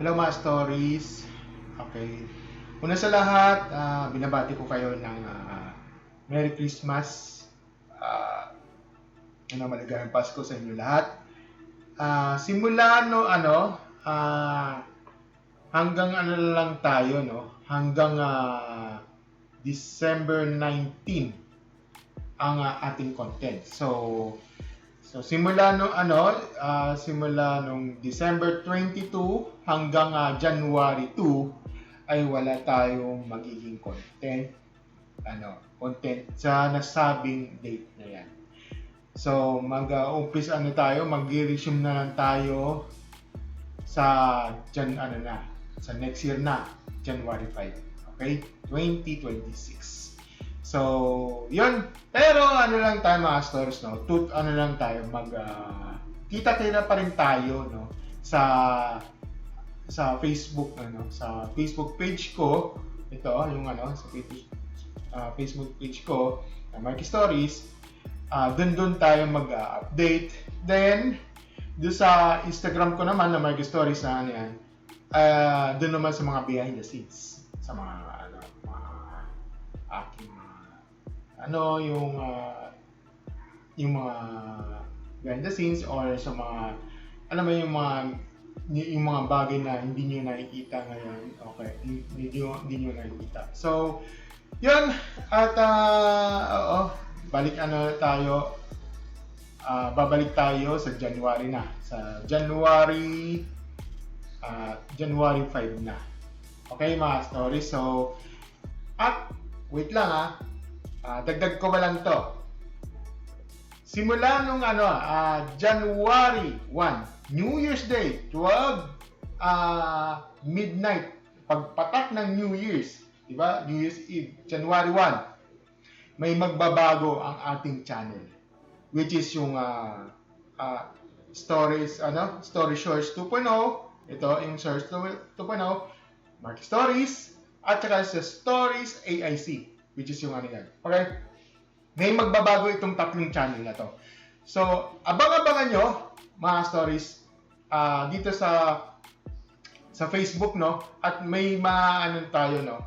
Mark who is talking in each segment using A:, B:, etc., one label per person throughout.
A: Hello mga stories. Okay. Una sa lahat, binabati ko kayo ng Merry Christmas. Maligayang Pasko sa inyo lahat. Simula hanggang ano lang tayo, no? Hanggang December 19 ang ating content. So simula nung December 22 hanggang January 2 ay wala tayong magiging content sa nasabing date na yan. So mag-umpisa mag-resume na lang tayo sa sa next year na, January 5. Okay? 2026. So, yun. Pero lang tayo mga stories, no? Kita-kita pa rin tayo, no? Sa Facebook, sa Facebook page ko. Ito, yung sa Facebook page ko, Marky Stories. Doon tayo mag-update. Then, doon sa Instagram ko naman na Marky Stories na yan, doon naman sa mga behind the scenes, sa mga aking yung mga behind the scenes or sa mga yung mga bagay na hindi niyo nakikita ngayon. Okay, hindi niyo nakikita. So, yun at babalik tayo sa January na. Sa January 5 na. Okay, mga stories. So, wait lang dagdag ko ba lang to. Simula nung January 1, New Year's Day, 12 midnight, pagpatak ng New Year's, di ba? New Year's Eve, January 1, may magbabago ang ating channel, which is yung Story Shorts 2.0. Ito yung Shorts 2.0, Marky Stories, at saka sa Stories AIC, which is yung yan. Okay? May magbabago itong tatlong channel na to. So, abang-abangan nyo, mga stories, dito sa Facebook, no? At may tayo, no?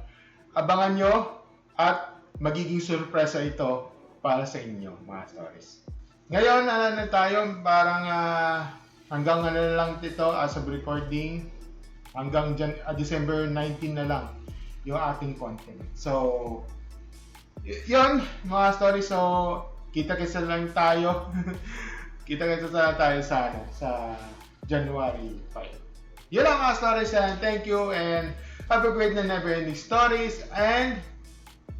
A: Abangan nyo at magiging surpresa ito para sa inyo, mga stories. Ngayon, tayo, parang hanggang lang ito as of recording, hanggang December 19 na lang yung ating content. So, yun, mga stories. So, kita-kita lang tayo. Kita-kita tayo sa January 5. Yun lang mga stories, and thank you, and have a great and never-ending stories, and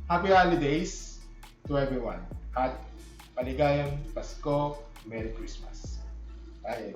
A: happy holidays to everyone. At maligayang Pasko, Merry Christmas. Bye.